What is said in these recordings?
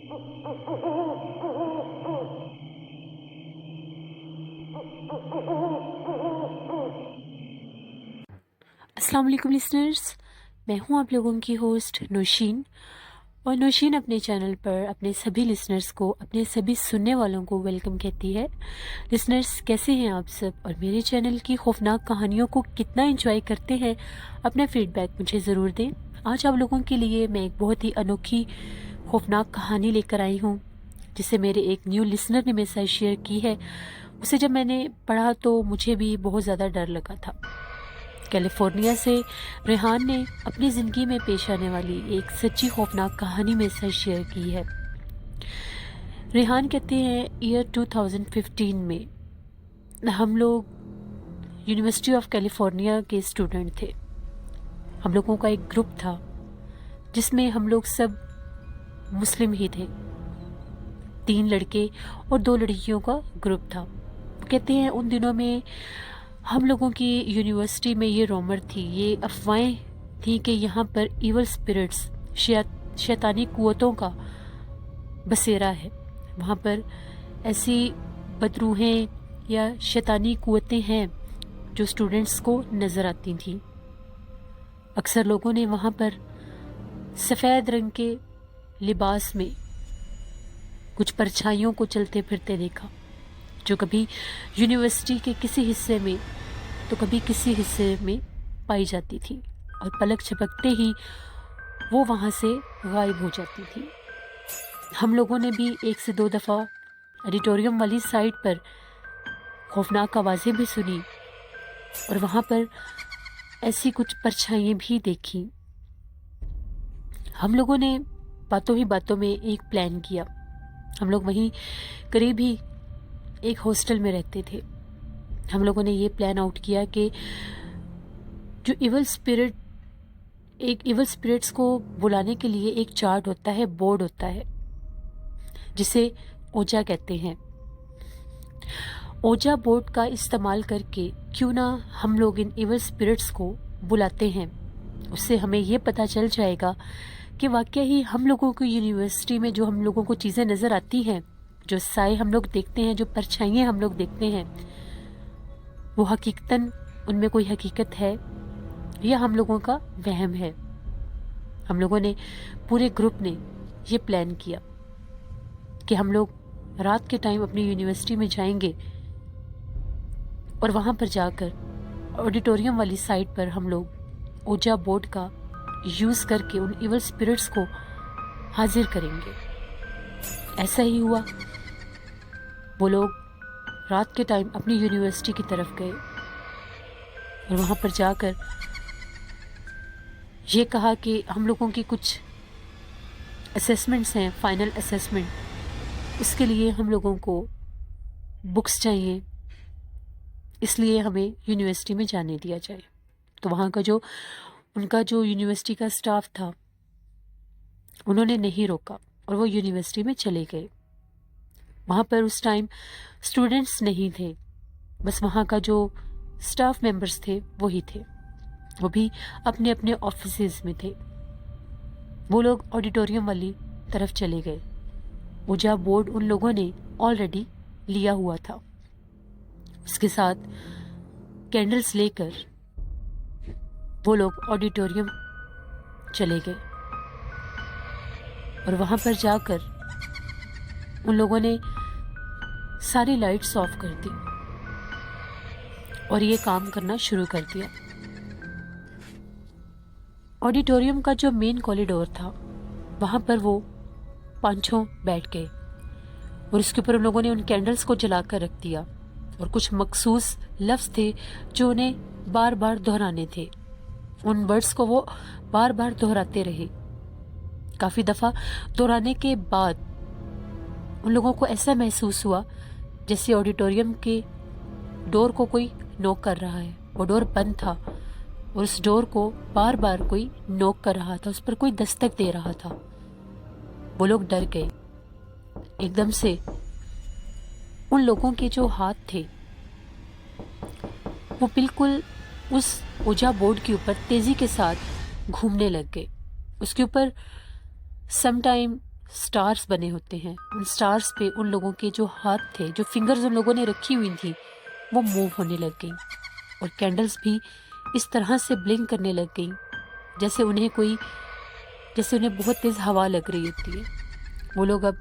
السلام علیکم لسنرز، میں ہوں آپ لوگوں کی ہوسٹ نوشین، اور نوشین اپنے چینل پر اپنے سبھی لسنرز کو، اپنے سبھی سننے والوں کو ویلکم کہتی ہے۔ لسنرز کیسے ہیں آپ سب، اور میرے چینل کی خوفناک کہانیوں کو کتنا انجوائے کرتے ہیں؟ اپنا فیڈ بیک مجھے ضرور دیں۔ آج آپ لوگوں کے لیے میں ایک بہت ہی انوکھی خوفناک کہانی لے کر آئی ہوں، جسے میرے ایک نیو لسنر نے میرے ساتھ شیئر کی ہے۔ اسے جب میں نے پڑھا تو مجھے بھی بہت زیادہ ڈر لگا تھا۔ کیلیفورنیا سے ریحان نے اپنی زندگی میں پیش آنے والی ایک سچی خوفناک کہانی میں سے شیئر کی ہے۔ ریحان کہتے ہیں ایئر 2015 میں ہم لوگ یونیورسٹی آف کیلیفورنیا کے اسٹوڈنٹ تھے۔ ہم لوگوں کا ایک گروپ تھا جس میں ہم لوگ سب مسلم ہی تھے، 3 لڑکے اور 2 لڑکیوں کا گروپ تھا۔ کہتے ہیں ان دنوں میں ہم لوگوں کی یونیورسٹی میں یہ رومر تھی، یہ افواہیں تھیں کہ یہاں پر ایول اسپرٹس، شیطانی قوتوں کا بسیرا ہے۔ وہاں پر ایسی بدروحیں یا شیطانی قوتیں ہیں جو اسٹوڈنٹس کو نظر آتی تھیں۔ اکثر لوگوں نے وہاں پر سفید رنگ کے لباس میں کچھ پرچھائیوں کو چلتے پھرتے دیکھا، جو کبھی یونیورسٹی کے کسی حصے میں تو کبھی کسی حصے میں پائی جاتی تھی، اور پلک جھپکتے ہی وہ وہاں سے غائب ہو جاتی تھی۔ ہم لوگوں نے بھی 1 سے 2 دفعہ آڈیٹوریم والی سائٹ پر خوفناک آوازیں بھی سنی، اور وہاں پر ایسی کچھ پرچھائیاں بھی دیکھی۔ ہم لوگوں نے باتوں ہی باتوں میں ایک پلان کیا۔ ہم لوگ وہیں قریب ہی ایک ہاسٹل میں رہتے تھے۔ ہم لوگوں نے یہ پلان آؤٹ کیا کہ جو ایول اسپرٹس کو بلانے کے لیے ایک چارٹ ہوتا ہے، بورڈ ہوتا ہے، جسے اوجا کہتے ہیں۔ اوجا بورڈ کا استعمال کر کے کیوں نہ ہم لوگ ان ایول اسپرٹس کو بلاتے ہیں، اس سے ہمیں یہ پتہ چل جائے گا کہ واقعہ ہی ہم لوگوں کو یونیورسٹی میں جو ہم لوگوں کو چیزیں نظر آتی ہیں، جو سائے ہم لوگ دیکھتے ہیں، جو پرچھائیاں ہم لوگ دیکھتے ہیں، وہ حقیقتاً ان میں کوئی حقیقت ہے یا ہم لوگوں کا وہم ہے۔ ہم لوگوں نے پورے گروپ نے یہ پلان کیا کہ ہم لوگ رات کے ٹائم اپنی یونیورسٹی میں جائیں گے، اور وہاں پر جا کر آڈیٹوریم والی سائٹ پر ہم لوگ اوجا بورڈ کا یوز کر کے ان ایول اسپرٹس کو حاضر کریں گے۔ ایسا ہی ہوا۔ وہ لوگ رات کے ٹائم اپنی یونیورسٹی کی طرف گئے، اور وہاں پر جا کر یہ کہا کہ ہم لوگوں کی کچھ اسیسمنٹس ہیں، فائنل اسیسمنٹ، اس کے لیے ہم لوگوں کو بکس چاہیے، اس لیے ہمیں یونیورسٹی میں جانے دیا جائے۔ تو وہاں کا ان کا جو یونیورسٹی کا اسٹاف تھا، انہوں نے نہیں روکا، اور وہ یونیورسٹی میں چلے گئے۔ وہاں پر اس ٹائم اسٹوڈنٹس نہیں تھے، بس وہاں کا جو اسٹاف ممبرس تھے وہی تھے، وہ بھی اپنے اپنے آفیسز میں تھے۔ وہ لوگ آڈیٹوریم والی طرف چلے گئے۔ اوجا بورڈ ان لوگوں نے آلریڈی لیا ہوا تھا، اس کے ساتھ کینڈلز لے کر وہ لوگ آڈیٹوریم چلے گئے، اور وہاں پر جا کر ان لوگوں نے ساری لائٹس آف کر دی اور یہ کام کرنا شروع کر دیا۔ آڈیٹوریم کا جو مین کوریڈور تھا، وہاں پر وہ 5 بیٹھ گئے، اور اس کے اوپر ان لوگوں نے ان کینڈلز کو جلا کر رکھ دیا، اور کچھ مخصوص لفظ تھے جو انہیں بار بار دہرانے تھے۔ ان ورڈز کو وہ بار بار دہراتے رہے۔ کافی دفعہ دہرانے کے بعد ان لوگوں کو ایسا محسوس ہوا جیسے آڈیٹوریم کے ڈور کو کوئی نوک کر رہا ہے۔ وہ ڈور بند تھا، اور اس ڈور کو بار بار کوئی نوک کر رہا تھا، اس پر کوئی دستک دے رہا تھا۔ وہ لوگ ڈر گئے۔ ایک دم سے ان لوگوں کے جو ہاتھ تھے وہ بالکل اس اوجا بورڈ کے اوپر تیزی کے ساتھ گھومنے لگ گئے۔ اس کے اوپر سم ٹائم سٹارز بنے ہوتے ہیں، ان سٹارز پہ ان لوگوں کے جو ہاتھ تھے، جو فنگرز ان لوگوں نے رکھی ہوئی تھی، وہ موو ہونے لگ گئیں، اور کینڈلز بھی اس طرح سے بلنک کرنے لگ گئیں جیسے انہیں بہت تیز ہوا لگ رہی ہوتی ہے۔ وہ لوگ اب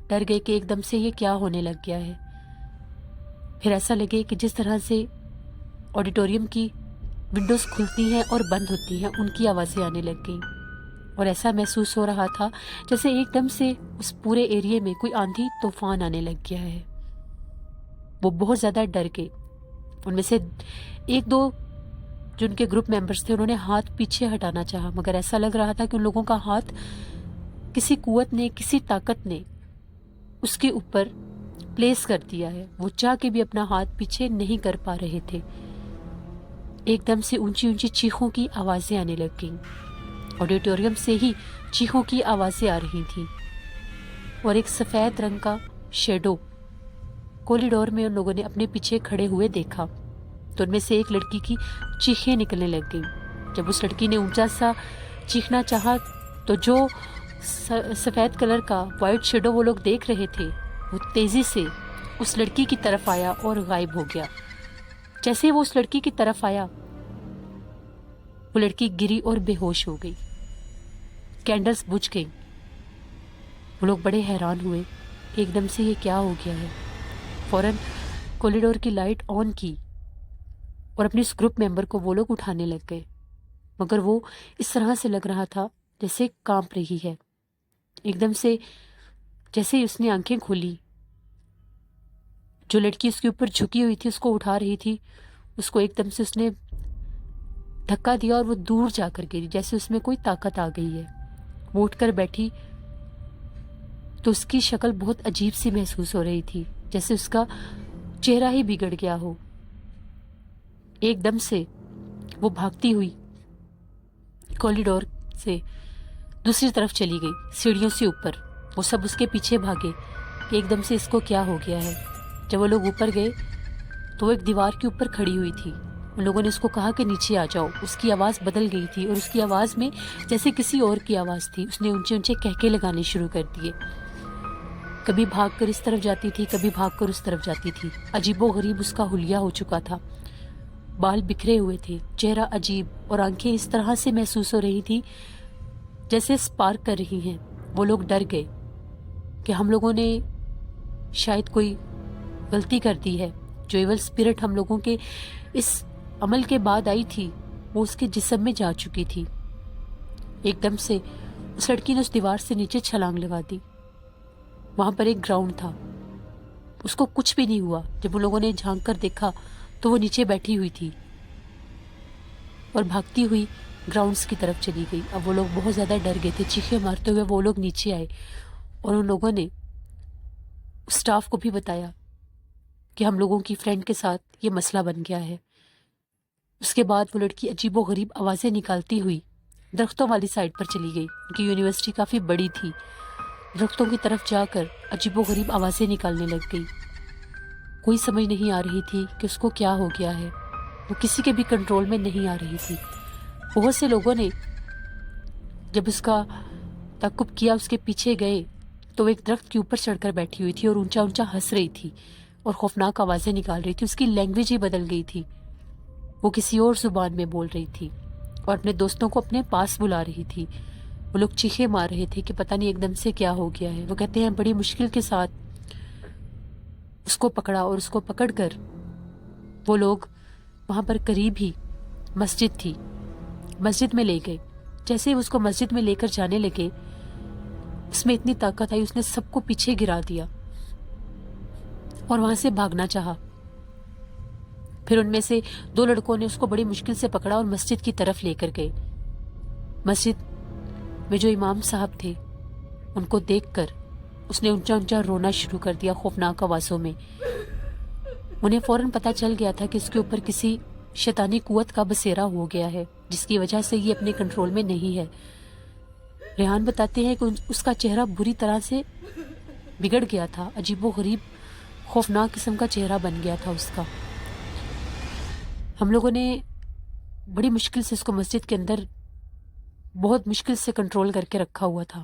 ڈر گئے کہ ایک دم سے یہ کیا ہونے لگ گیا ہے۔ پھر ایسا لگے کہ جس طرح سے آڈیٹوریم کی ونڈوز کھلتی ہیں اور بند ہوتی ہیں، ان کی آوازیں آنے لگ گئیں، اور ایسا محسوس ہو رہا تھا جیسے ایک دم سے اس پورے ایریے میں کوئی آندھی طوفان آنے لگ گیا ہے۔ وہ بہت زیادہ ڈر گئے۔ ان میں سے ایک دو جو ان کے گروپ ممبرز تھے، انہوں نے ہاتھ پیچھے ہٹانا چاہا، مگر ایسا لگ رہا تھا کہ ان لوگوں کا ہاتھ کسی قوت نے، کسی طاقت نے اس کے اوپر پلیس کر دیا ہے۔ وہ چاہ کے بھی اپنا ہاتھ پیچھے نہیں کر پا رہے تھے۔ ایک دم سے اونچی اونچی چیخوں کی آوازیں آنے لگ گئیں، آڈیٹوریم سے ہی چیخوں کی آوازیں آ رہی تھیں، اور ایک سفید رنگ کا شیڈو کوریڈور میں ان لوگوں نے اپنے پیچھے کھڑے ہوئے دیکھا، تو ان میں سے ایک لڑکی کی چیخیں نکلنے لگ گئیں۔ جب اس لڑکی نے اونچا سا چیخنا چاہا تو جو سفید کلر کا وائٹ شیڈو وہ لوگ دیکھ رہے تھے، وہ تیزی سے اس لڑکی کی طرف آیا اور غائب ہو گیا۔ جیسے وہ اس لڑکی کی طرف آیا، وہ لڑکی گری اور بے ہوش ہو گئی، کینڈلز بجھ گئیں۔ وہ لوگ بڑے حیران ہوئے، ایک دم سے یہ کیا ہو گیا ہے۔ فوراً کوریڈور کی لائٹ آن کی اور اپنے اس گروپ ممبر کو وہ لوگ اٹھانے لگ گئے، مگر وہ اس طرح سے لگ رہا تھا جیسے کانپ رہی ہے۔ ایک دم سے جیسے اس نے آنکھیں کھولی، جو لڑکی اس کے اوپر جھکی ہوئی تھی، اس کو اٹھا رہی تھی، اس کو ایک دم سے اس نے دھکا دیا اور وہ دور جا کر گری، جیسے اس میں کوئی طاقت آ گئی ہے۔ وہ اٹھ کر بیٹھی تو اس کی شکل بہت عجیب سی محسوس ہو رہی تھی، جیسے اس کا چہرہ ہی بگڑ گیا ہو۔ ایک دم سے وہ بھاگتی ہوئی کوریڈور سے دوسری طرف چلی گئی، سیڑھیوں سے اوپر۔ وہ سب اس کے پیچھے بھاگے کہ ایک دم سے اس کو کیا ہو گیا ہے۔ جب وہ لوگ اوپر گئے تو وہ ایک دیوار کے اوپر کھڑی ہوئی تھی۔ ان لوگوں نے اس کو کہا کہ نیچے آ جاؤ۔ اس کی آواز بدل گئی تھی، اور اس کی آواز میں جیسے کسی اور کی آواز تھی۔ اس نے اونچے اونچے کہکے لگانے شروع کر دیے، کبھی بھاگ کر اس طرف جاتی تھی، کبھی بھاگ کر اس طرف جاتی تھی۔ عجیب و غریب اس کا حلیہ ہو چکا تھا، بال بکھرے ہوئے تھے، چہرہ عجیب، اور آنکھیں اس طرح سے محسوس ہو رہی تھی جیسے سپارک کر رہی ہیں۔ وہ لوگ ڈر گئے کہ ہم لوگوں نے شاید کوئی غلطی کر دی ہے۔ جو ایول اسپرٹ ہم لوگوں کے اس عمل کے بعد آئی تھی، وہ اس کے جسم میں جا چکی تھی۔ ایک دم سے اس لڑکی نے اس دیوار سے نیچے چھلانگ لگا دی۔ وہاں پر ایک گراؤنڈ تھا، اس کو کچھ بھی نہیں ہوا۔ جب ان لوگوں نے جھانک کر دیکھا تو وہ نیچے بیٹھی ہوئی تھی اور بھاگتی ہوئی گراؤنڈز کی طرف چلی گئی۔ اب وہ لوگ بہت زیادہ ڈر گئے تھے، چیخیں مارتے ہوئے وہ لوگ نیچے آئے، اور ان لوگوں نے اسٹاف کو بھی بتایا کہ ہم لوگوں کی فرینڈ کے ساتھ یہ مسئلہ بن گیا ہے۔ اس کے بعد وہ لڑکی عجیب و غریب آوازیں نکالتی ہوئی درختوں والی سائڈ پر چلی گئی۔ ان کی یونیورسٹی کافی بڑی تھی، درختوں کی طرف جا کر عجیب و غریب آوازیں نکالنے لگ گئی۔ کوئی سمجھ نہیں آ رہی تھی کہ اس کو کیا ہو گیا ہے، وہ کسی کے بھی کنٹرول میں نہیں آ رہی تھی۔ بہت سے لوگوں نے جب اس کا تعقب کیا، اس کے پیچھے گئے، تو وہ ایک درخت کے اوپر چڑھ کر بیٹھی ہوئی تھی اور اونچا اونچا ہنس رہی تھی اور خوفناک آوازیں نکال رہی تھی۔ اس کی لینگویج ہی بدل گئی تھی، وہ کسی اور زبان میں بول رہی تھی اور اپنے دوستوں کو اپنے پاس بلا رہی تھی۔ وہ لوگ چیخیں مار رہے تھے کہ پتہ نہیں ایک دم سے کیا ہو گیا ہے۔ وہ کہتے ہیں بڑی مشکل کے ساتھ اس کو پکڑا، اور اس کو پکڑ کر وہ لوگ وہاں پر قریب ہی مسجد تھی، مسجد میں لے گئے۔ جیسے اس کو مسجد میں لے کر جانے لگے، اس میں اتنی طاقت آئی، اس نے سب کو پیچھے گرا دیا اور وہاں سے بھاگنا چاہا۔ پھر ان میں سے دو لڑکوں نے اس کو بڑی مشکل سے پکڑا اور مسجد کی طرف لے کر گئے۔ مسجد میں جو امام صاحب تھے، ان کو دیکھ کر اس نے اونچا اونچا رونا شروع کر دیا خوفناک آوازوں میں۔ انہیں فوراً پتہ چل گیا تھا کہ اس کے اوپر کسی شیطانی قوت کا بسیرا ہو گیا ہے، جس کی وجہ سے یہ اپنے کنٹرول میں نہیں ہے۔ ریحان بتاتے ہیں کہ اس کا چہرہ بری طرح سے بگڑ گیا تھا، عجیب و غریب خوفناک قسم کا چہرہ بن گیا تھا اس کا۔ ہم لوگوں نے بڑی مشکل سے اس کو مسجد کے اندر بہت مشکل سے کنٹرول کر کے رکھا ہوا تھا۔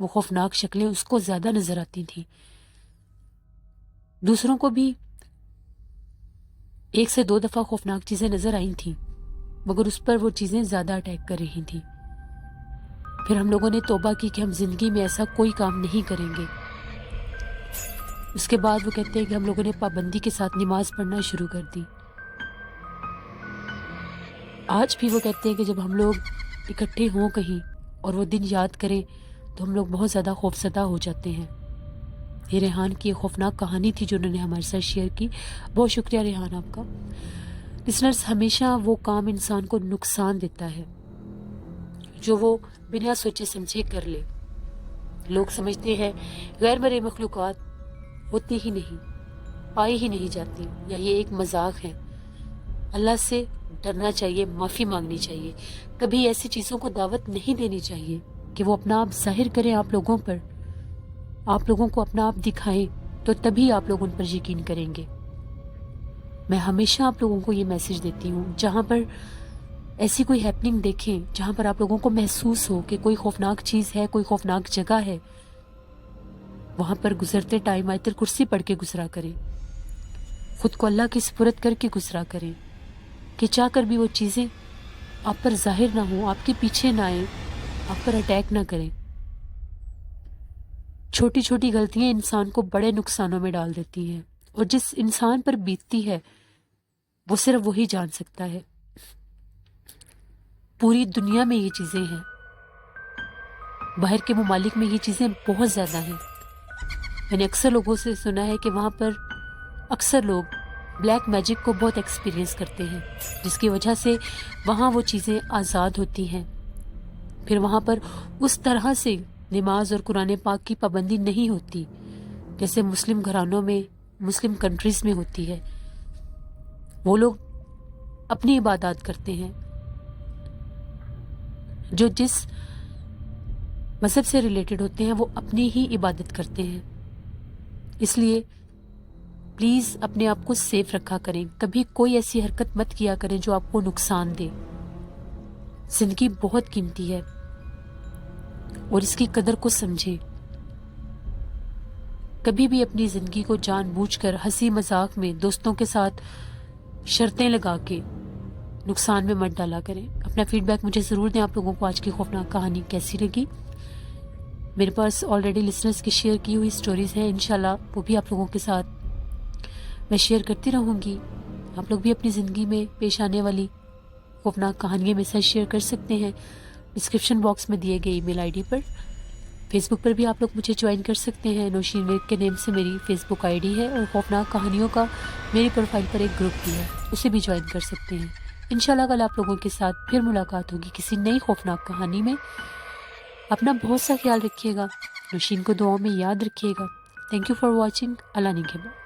وہ خوفناک شکلیں اس کو زیادہ نظر آتی تھیں. دوسروں کو بھی 1 سے 2 دفعہ خوفناک چیزیں نظر آئی تھیں، مگر اس پر وہ چیزیں زیادہ اٹیک کر رہی تھیں. پھر ہم لوگوں نے توبہ کی کہ ہم زندگی میں ایسا کوئی کام نہیں کریں گے. اس کے بعد وہ کہتے ہیں کہ ہم لوگوں نے پابندی کے ساتھ نماز پڑھنا شروع کر دی. آج بھی وہ کہتے ہیں کہ جب ہم لوگ اکٹھے ہوں کہیں اور وہ دن یاد کریں تو ہم لوگ بہت زیادہ خوفزدہ ہو جاتے ہیں. یہ ریحان کی ایک خوفناک کہانی تھی جو انہوں نے ہمارے ساتھ شیئر کی. بہت شکریہ ریحان آپ کا. لسنرز، ہمیشہ وہ کام انسان کو نقصان دیتا ہے جو وہ بنا سوچے سمجھے کر لے. لوگ سمجھتے ہیں غیر مرئی مخلوقات ہوتی ہی نہیں، پائی ہی نہیں جاتی، یا یہ ایک مذاق ہے. اللہ سے ڈرنا چاہیے، معافی مانگنی چاہیے. کبھی ایسی چیزوں کو دعوت نہیں دینی چاہیے کہ وہ اپنا آپ ظاہر کریں آپ لوگوں پر، آپ لوگوں کو اپنا آپ دکھائیں، تو تبھی آپ لوگ ان پر یقین کریں گے. میں ہمیشہ آپ لوگوں کو یہ میسج دیتی ہوں، جہاں پر ایسی کوئی ہیپننگ دیکھیں جہاں پر آپ لوگوں کو محسوس ہو کہ کوئی خوفناک چیز ہے، کوئی خوفناک جگہ ہے، وہاں پر گزرتے ٹائم آیت الکرسی پڑھ کے گزرا کریں. خود کو اللہ کی سپرد کر کے گزرا کریں کہ چاہ کر بھی وہ چیزیں آپ پر ظاہر نہ ہوں، آپ کے پیچھے نہ آئیں، آپ پر اٹیک نہ کریں. چھوٹی چھوٹی غلطیاں انسان کو بڑے نقصانوں میں ڈال دیتی ہیں، اور جس انسان پر بیتتی ہے وہ صرف وہی جان سکتا ہے. پوری دنیا میں یہ چیزیں ہیں، باہر کے ممالک میں یہ چیزیں بہت زیادہ ہیں. میں نے اکثر لوگوں سے سنا ہے کہ وہاں پر اکثر لوگ بلیک میجک کو بہت ایکسپیرینس کرتے ہیں، جس کی وجہ سے وہاں وہ چیزیں آزاد ہوتی ہیں. پھر وہاں پر اس طرح سے نماز اور قرآن پاک کی پابندی نہیں ہوتی جیسے مسلم گھرانوں میں، مسلم کنٹریز میں ہوتی ہے. وہ لوگ اپنی عبادات کرتے ہیں، جو جس مذہب سے ریلیٹڈ ہوتے ہیں وہ اپنی ہی عبادت کرتے ہیں. اس لیے پلیز اپنے آپ کو سیف رکھا کریں. کبھی کوئی ایسی حرکت مت کیا کریں جو آپ کو نقصان دے. زندگی بہت قیمتی ہے اور اس کی قدر کو سمجھیں. کبھی بھی اپنی زندگی کو جان بوجھ کر ہنسی مذاق میں دوستوں کے ساتھ شرطیں لگا کے نقصان میں مت ڈالا کریں. اپنا فیڈ بیک مجھے ضرور دیں، آپ لوگوں کو آج کی خوفناک کہانی کیسی لگی. میرے پاس آلریڈی لسنرز کی شیئر کی ہوئی سٹوریز ہیں، انشاءاللہ وہ بھی آپ لوگوں کے ساتھ میں شیئر کرتی رہوں گی. آپ لوگ بھی اپنی زندگی میں پیش آنے والی خوفناک کہانیاں میرے ساتھ شیئر کر سکتے ہیں ڈسکرپشن باکس میں دیے گئے ای میل آئی ڈی پر. فیس بک پر بھی آپ لوگ مجھے جوائن کر سکتے ہیں. نوشین ویگ کے نیم سے میری فیس بک آئی ڈی ہے، اور خوفناک کہانیوں کا میری پروفائل پر ایک گروپ بھی ہے، اسے بھی جوائن کر سکتے ہیں. انشاءاللہ کل آپ لوگوں کے ساتھ پھر ملاقات ہوگی کسی نئی خوفناک کہانی میں. اپنا بہت سا خیال رکھیے گا، نوشین کو دعاؤں میں یاد رکھیے گا. Thank you for watching. اللہ نگہبان.